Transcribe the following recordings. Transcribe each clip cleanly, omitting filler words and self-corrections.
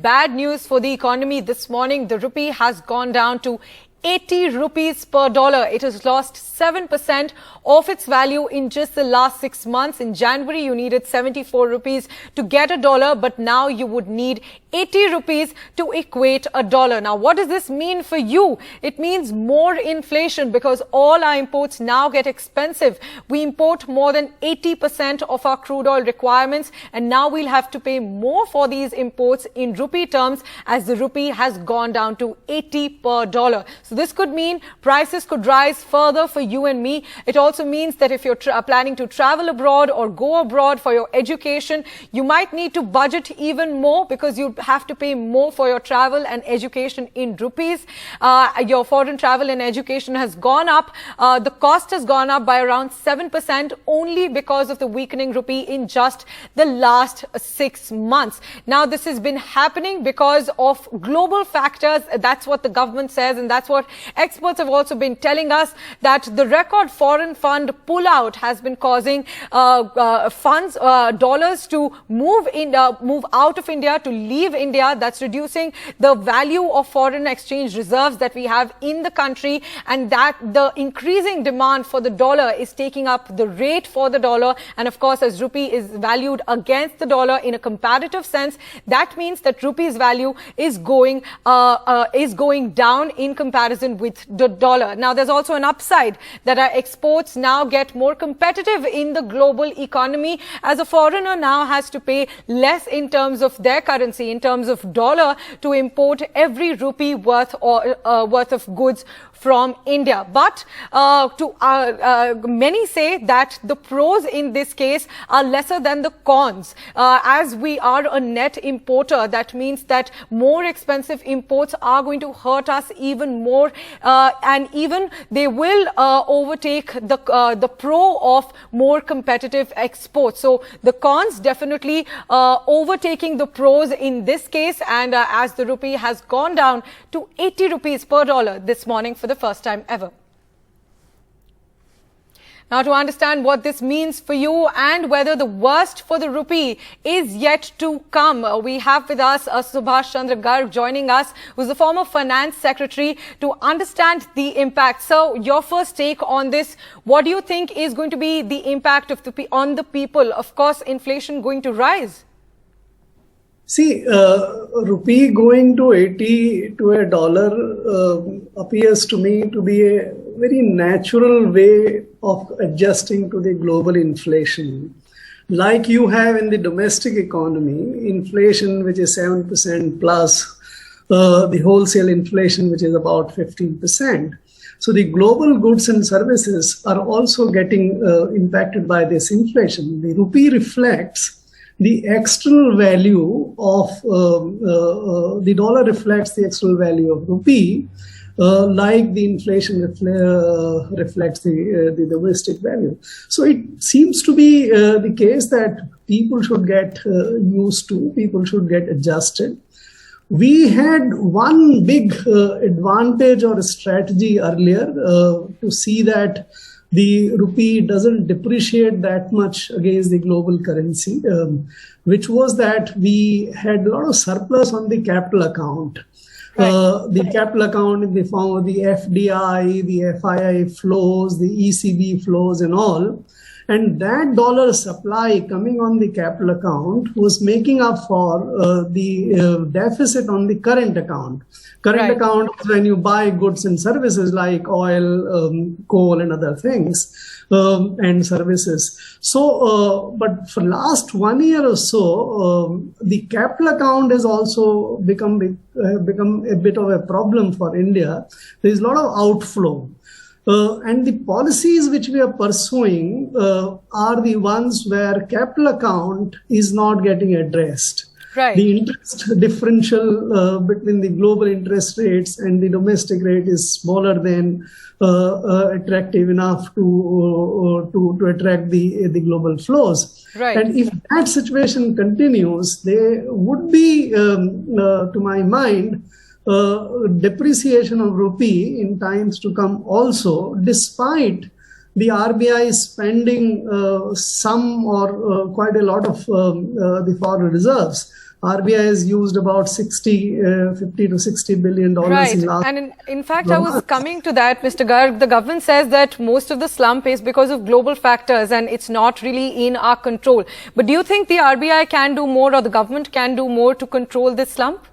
bad news for the economy this morning. The rupee has gone down to 80 rupees per dollar. It has lost 7% of its value in just the last 6 months. In January, you needed 74 rupees to get a dollar, but now you would need 80 rupees to equate a dollar. Now, what does this mean for you? It means more inflation because all our imports now get expensive. We import more than 80% of our crude oil requirements, and now we'll have to pay more for these imports in rupee terms as the rupee has gone down to 80 per dollar. So this could mean prices could rise further for you and me. It also means that if you're planning to travel abroad or go abroad for your education, you might need to budget even more because you have to pay more for your travel and education in rupees. Your foreign travel and education has gone up. The cost has gone up by around 7% only because of the weakening rupee in just the last 6 months. Now, this has been happening because of global factors. That's what the government says, and that's what experts have also been telling us, that the record foreign fund pullout has been causing dollars to move out of India, to leave India. That's reducing the value of foreign exchange reserves that we have in the country, and that the increasing demand for the dollar is taking up the rate for the dollar. And of course, as rupee is valued against the dollar in a comparative sense, that means that rupee's value is going down in comparison with the dollar. Now, there's also an upside that our exports now get more competitive in the global economy, as a foreigner now has to pay less in terms of their currency, in terms of dollar, to import every rupee worth of goods from India. But many say that the pros in this case are lesser than the cons. As we are a net importer, that means that more expensive imports are going to hurt us even more, and even they will overtake the pro of more competitive exports. So the cons definitely overtaking the pros in this case, and as the rupee has gone down to 80 rupees per dollar this morning for the first time ever. Now, to understand what this means for you and whether the worst for the rupee is yet to come, we have with us Subhash Chandra Garg joining us, who's the former finance secretary, to understand the impact. So, your first take on this, what do you think is going to be the impact of on the people? Of course, inflation going to rise. See, rupee going to 80 to a dollar appears to me to be a very natural way of adjusting to the global inflation. Like you have in the domestic economy, inflation which is 7% plus the wholesale inflation which is about 15%. So the global goods and services are also getting impacted by this inflation. The rupee reflects the external value of the dollar reflects the external value of rupee, like the inflation reflects the domestic value. So it seems to be the case that people should get used to, people should get adjusted. We had one big advantage or strategy earlier to see that the rupee doesn't depreciate that much against the global currency, which was that we had a lot of surplus on the capital account. Right. The capital account in the form of the FDI, the FII flows, the ECB flows and all. And that dollar supply coming on the capital account was making up for the deficit on the current account. Current account is when you buy goods and services like oil, coal and other things and services. So, but for last 1 year or so, the capital account has also become a bit of a problem for India. There is a lot of outflow. And the policies which we are pursuing are the ones where capital account is not getting addressed. Right. The interest differential between the global interest rates and the domestic rate is smaller than attractive enough to attract the global flows. Right. And if that situation continues, there would be, to my mind, depreciation of rupee in times to come also, despite the RBI spending some or quite a lot of the foreign reserves. RBI has used about $50 to $60 billion Right. in last. And in fact, I was coming to that, Mr. Garg. The government says that most of the slump is because of global factors and it's not really in our control. But do you think the RBI can do more, or the government can do more to control this slump?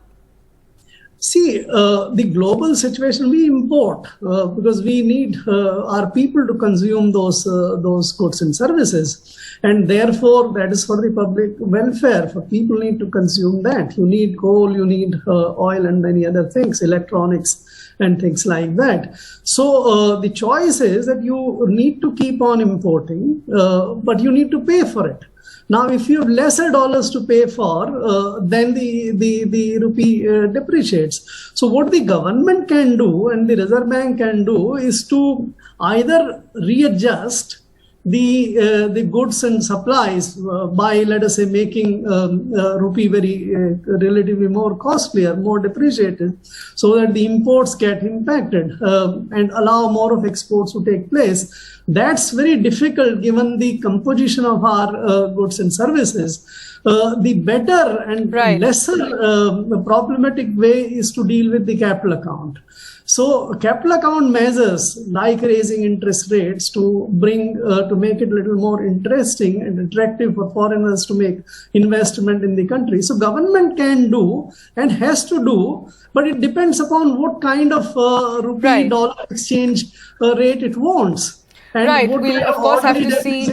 See, the global situation we import because we need our people to consume those goods and services, and therefore that is for the public welfare. For people need to consume that. You need coal, you need oil, and many other things, electronics, and things like that. So the choice is that you need to keep on importing, but you need to pay for it. Now, if you have lesser dollars to pay for, then the rupee depreciates. So what the government can do and the Reserve Bank can do is to either readjust the goods and supplies by, let us say, making rupee very relatively more costlier, more depreciated, so that the imports get impacted and allow more of exports to take place. That's very difficult given the composition of our goods and services. The better and lesser problematic way is to deal with the capital account. So capital account measures like raising interest rates to bring to make it a little more interesting and attractive for foreigners to make investment in the country. So government can do and has to do, but it depends upon what kind of rupee dollar exchange rate it wants. And we'll of course have to see.